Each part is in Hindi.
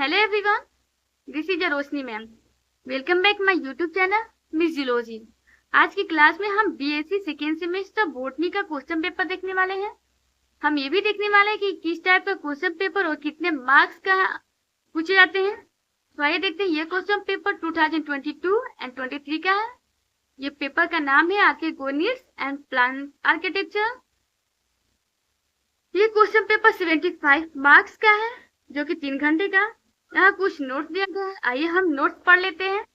Hello everyone, this is Roshni ma'am. Welcome back my YouTube channel miss zoology. आज की क्लास में हम बीएससी सेकेंड सेमेस्टर बॉटनी का क्वेश्चन पेपर देखने वाले हैं। हम ये भी देखने वाले हैं कि किस टाइप का क्वेश्चन पेपर और कितने मार्क्स का पूछे जाते हैं। तो आइए देखते हैं, ये क्वेश्चन पेपर 2022 एंड 23 का है। ये पेपर का नाम है आर्किटेक्चर एंड प्लान आर्किटेक्चर। ये क्वेश्चन पेपर 75 मार्क्स का है, जो कि 3 घंटे का। यहाँ कुछ नोट्स दिया गया है, आइए हम नोट्स पढ़ लेते हैं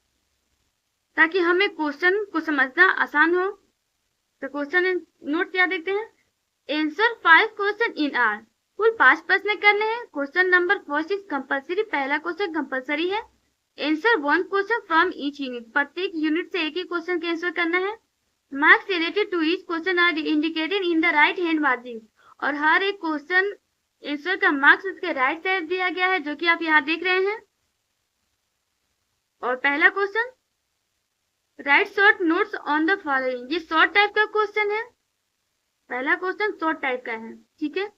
ताकि हमें क्वेश्चन को समझना आसान हो। तो क्वेश्चन नोट्स याद देखते हैं। Answer 5 question in all. कुल 5 प्रश्न करने हैं। Question number first is compulsory. पहला क्वेश्चन कंपल्सरी है। Answer 1 question from each unit. प्रत्येक यूनिट से एक ही क्वेश्चन का आंसर करना है। Marks related to each question are indicated in the right hand margin. और हर एक क्वेश्चन आंसर का मार्क्स उसके राइट साइड दिया गया है, जो कि आप यहाँ देख रहे हैं। और पहला question, right short notes on the following. ये शॉर्ट टाइप का क्वेश्चन है। पहला क्वेश्चन शॉर्ट टाइप का है, ठीक है।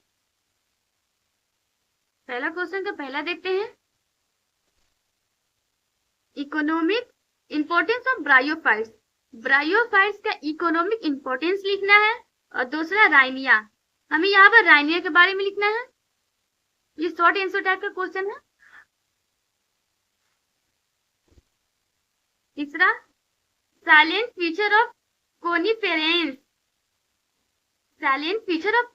पहला क्वेश्चन का पहला देखते हैं। Economic importance of bryophytes. Bryophytes का इकोनॉमिक इंपोर्टेंस लिखना है। और दूसरा राइनिया, हमें यहाँ पर राइनिया के बारे में लिखना है। ये शॉर्ट आंसर टाइप का क्वेश्चन है। तीसरा, silent feature of conifers. Silent feature of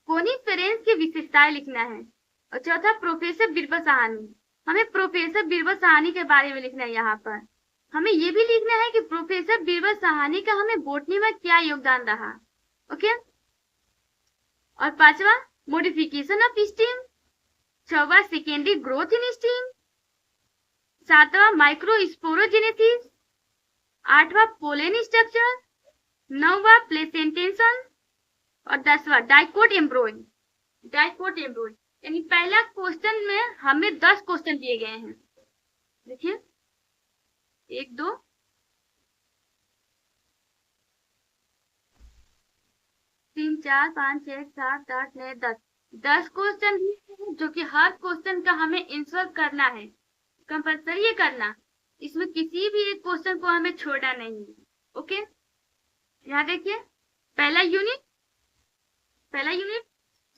conifers की विशेषताएं लिखना है। और चौथा, प्रोफेसर बीरबल साहनी। हमें प्रोफेसर बीरबल साहनी के बारे में लिखना है। यहाँ पर हमें ये भी लिखना है कि प्रोफेसर बीरबल साहनी का हमें बॉटनी में क्या योगदान रहा। ओके। और पांचवा, मॉडिफिकेशन ऑफ स्टीम। छठवां, सेकेंडरी ग्रोथ इन स्टीम। सातवां, माइक्रोस्पोरोजेनेसिस। आठवां, पोलन स्ट्रक्चर। नौवां, प्लेसेंटेशन। और 10वां, डाइकोट एम्ब्रोई। यानी पहला क्वेश्चन में हमें 10 क्वेश्चन दिए गए हैं। देखिए, 1 2 3 4 5 6 7 8 9 10 क्वेश्चन हैं, जो कि हर क्वेश्चन का हमें आंसर करना है। कंपल्सरी है करना। इसमें किसी भी एक क्वेश्चन को हमें छोड़ना नहीं है। ओके, यहाँ देखिए, पहला यूनिट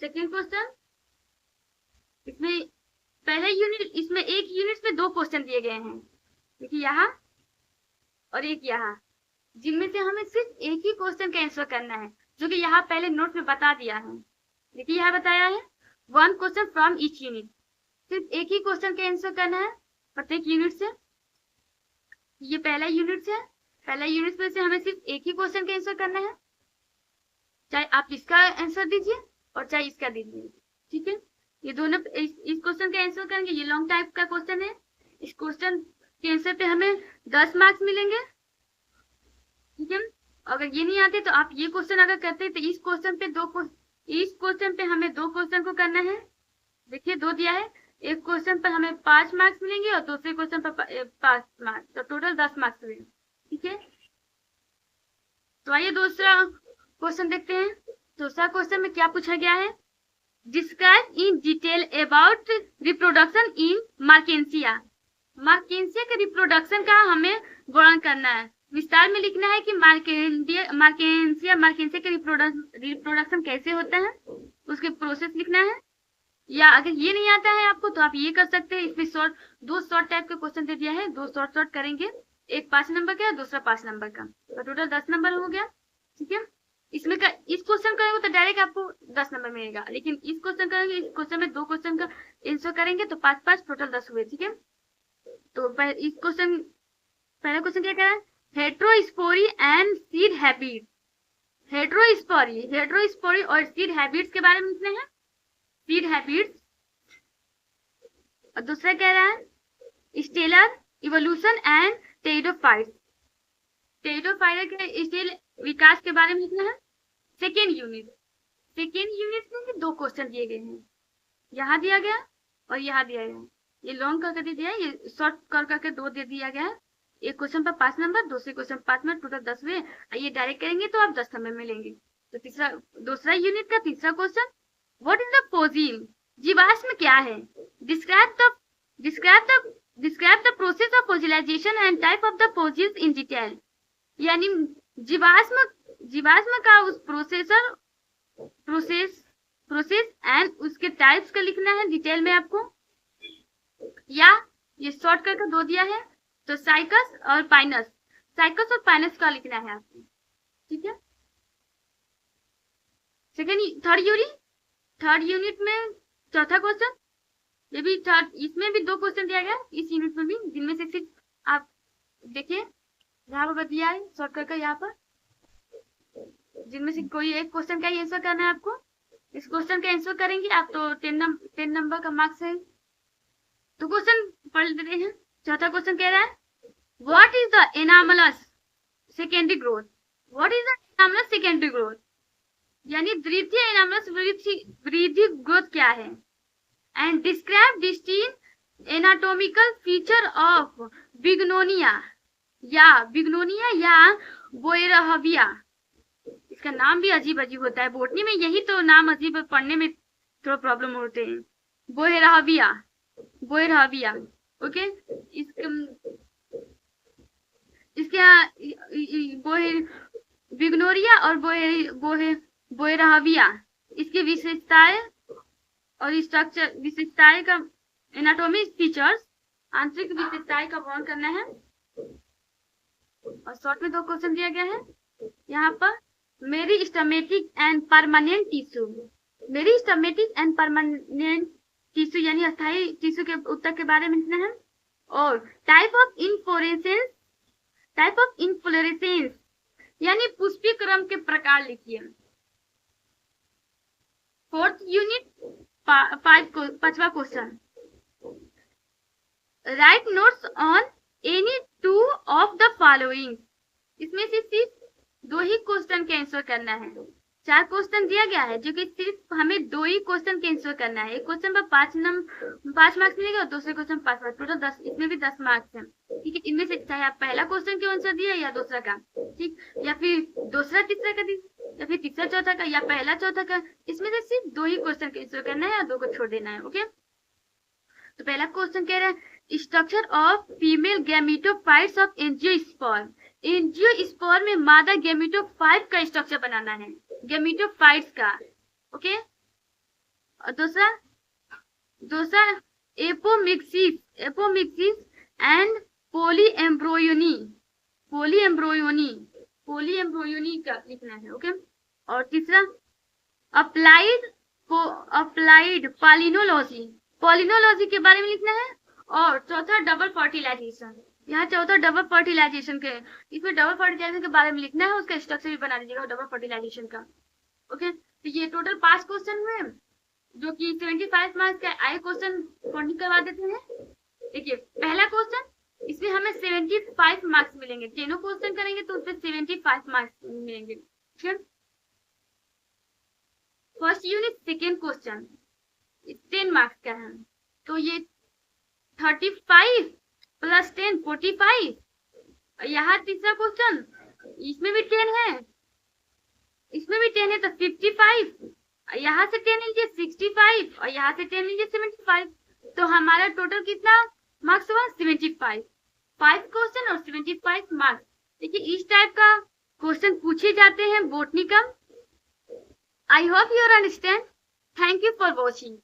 सेकेंड क्वेश्चन। इसमें पहला यूनिट, इसमें एक यूनिट में 2 क्वेश्चन दिए गए हैं। देखिए यहाँ और एक यहाँ, जिनमें से हमें सिर्फ एक ही क्वेश्चन का आंसर करना है, जो कि यहाँ पहले नोट में बता दिया है। देखिए यहाँ बताया है 1 क्वेश्चन फ्रॉम ईच यूनिट। सिर्फ एक ही क्वेश्चन का आंसर करना है प्रत्येक यूनिट से। ये पहला यूनिट है। पहला यूनिट में से हमें सिर्फ एक ही क्वेश्चन का आंसर करना है, चाहे आप इसका आंसर दीजिए और चाहे इसका दीजिए, ठीक है। ये दोनों इस क्वेश्चन का आंसर करेंगे। ये लॉन्ग टाइप का क्वेश्चन है। इस क्वेश्चन के आंसर पे हमें 10 मार्क्स मिलेंगे, ठीक है। अगर ये नहीं आते तो आप ये क्वेश्चन अगर करते हैं तो इस क्वेश्चन पे हमें 2 क्वेश्चन को करना है। देखिए 2 दिया है। एक क्वेश्चन पर हमें 5 मार्क्स मिलेंगे और दूसरे क्वेश्चन पर 5 मार्क्स, तो टोटल 10 मार्क्स मिलेंगे, ठीक है। तो आइए दूसरा क्वेश्चन देखते हैं। दूसरा क्वेश्चन में क्या पूछा गया है। Describe in detail about reproduction in मार्केंसिया। मार्केंसिया के रिप्रोडक्शन का हमें वर्णन करना है। विस्तार में लिखना है कि मार्केंसिया के रिप्रोडक्शन कैसे होता है, उसके प्रोसेस लिखना है। या अगर ये नहीं आता है आपको तो आप ये कर सकते हैं। इसमें 2 शॉर्ट टाइप का क्वेश्चन दे दिया है। 2 शॉर्ट करेंगे, एक 5 नंबर का, दूसरा 5 नंबर का, तो टोटल 10 नंबर हो गया, ठीक है। इसमें इस क्वेश्चन करेंगे तो डायरेक्ट आपको 10 नंबर मिलेगा, लेकिन इस क्वेश्चन करेंगे, इस क्वेश्चन में 2 क्वेश्चन का आंसर करेंगे तो 5 टोटल 10 हुए, ठीक है। तो इस क्वेश्चन, पहला क्वेश्चन क्या कह रहा है, heterospory and seed habit. Heterospory और सीड हैबिट्स के बारे में लिखना है, सीड हैबिट्स। और दूसरा कह रहा है स्टेलर इवोल्यूशन एंड टेरिडोफाइट्स के स्टेल विकास के बारे में लिखना है। सेकेंड यूनिट में 2 क्वेश्चन दिए गए हैं। यहाँ दिया गया और यहाँ दिया गया। ये लॉन्ग करके दे दिया है, ये शॉर्ट करके 2 दे दिया गया है। एक क्वेश्चन पर 5 नंबर, दूसरे क्वेश्चन 5 नंबर, टोटल 10 हुए। ये डायरेक्ट करेंगे तो आप 10 नंबर मिलेंगे। तो दूसरा यूनिट का तीसरा question, what is the fossil. जीवाश्म क्या है। describe the process of fossilization and type of the fossils in detail. यानी जीवाश्म का उस प्रोसेस एंड उसके टाइप्स का लिखना है डिटेल में आपको, या ये शॉर्ट करके दो दिया है तो साइकस और पाइनस का लिखना है आपको, ठीक है। थर्ड यूनिट में चौथा क्वेश्चन, ये भी इसमें भी 2 क्वेश्चन दिया गया इस यूनिट में भी, जिनमें से सिर्फ आप देखिए यहाँ पर दिया है शॉर्ट करके, यहाँ पर जिनमें से कोई एक क्वेश्चन का आंसर करना है आपको। इस क्वेश्चन का आंसर करेंगे आप तो 10 नंबर का मार्क्स है। तो क्वेश्चन पढ़ लेते हैं। चौथा क्वेश्चन कह रहा है what is the anomalous secondary growth. What is the anomalous secondary growth, यानी द्वितीय एनामलस वृद्धि ग्रोथ क्या है। And describe distinct anatomical feature of Bignonia या बोएरहविया। इसका नाम भी अजीब होता है, बोटनी में यही तो नाम अजीब पढ़ने में थोड़ा प्रॉब्लम होते हैं। बोएरहविया ओके। बिग्नोरिया और बोएरहविया इसकी विशेषताएं का एनाटॉमिक फीचर्स आंतरिक विशेषताएं का वर्णन करना है। और शॉर्ट में 2 क्वेश्चन दिया गया है यहाँ पर। मेरिस्टेमेटिक एंड परमानेंट टिश्यू यानी अस्थायी टिश्यू के उत्तर के बारे में लिखना है। और टाइप ऑफ इन्फ्लोरेसेंस यानी पुष्पी क्रम के प्रकार लिखिए। 4th यूनिट 5वां question, write notes on any 2 of the following. इसमें से सिर्फ 2 ही क्वेश्चन के आंसर करना है। 4 क्वेश्चन दिया गया है जो कि सिर्फ हमें 2 ही क्वेश्चन के आंसर करना है। एक क्वेश्चन पर 5 मार्क्स मिलेगा और दूसरे क्वेश्चन 5 मार्क्स, टोटल 10, इसमें भी 10 मार्क्स है, ठीक है। इनमें से चाहे आप पहला क्वेश्चन के आंसर दिए या दूसरा का, ठीक, या फिर दूसरा तीसरा का या फिर तीसरा चौथा का या पहला चौथा का, इसमें से सिर्फ 2 ही क्वेश्चन के आंसर करना है और 2 को छोड़ देना है, ओके। तो पहला क्वेश्चन कह रहा है structure of female gametophytes of angiosperm. Angiosperm में मादा गैमेटोफाइट का स्ट्रक्चर बनाना है, गैमेटोफाइट्स का, ओके। और दूसरा एपोमिक्सिस एंड पोलीएम्ब्रोयोनी का लिखना है, ओके। और तीसरा अप्लाइड पॉलिनोलॉजी के बारे में लिखना है। और चौथा डबल फर्टिलाइजेशन, यहाँ चौथा डबल फर्टिलाइजेशन के, इसमें डबल फर्टिलाइजेशन के बारे में लिखना है, उसका स्ट्रक्चर भी बना दीजिएगा डबल फर्टिलाइजेशन का, ओके। तो ये टोटल 5 क्वेश्चन हुए जो कि 75 मार्क्स का आए क्वेश्चन पढ़ने करवा देते हैं। देखिए पहला क्वेश्चन, इसमें हमें 75 मार्क्स मिलेंगे, 10 क्वेश्चन करेंगे तो उसमें 75 मार्क्स मिलेंगे, ठीक है। First unit second question 10 marks का है, तो ये 35 + 10 45। यहाँ तीसरा क्वेश्चन, इसमें भी 10 है, इसमें भी 10 है तो 55। यहाँ से 10 लीजिए 65 और यहाँ से 10 लीजिए 75। तो हमारा टोटल कितना मार्क्स हुआ 75। 5 क्वेश्चन और 75 मार्क्स। देखिए इस टाइप का क्वेश्चन पूछे जाते हैं बोटनी का। I hope you understand. Thank you for watching.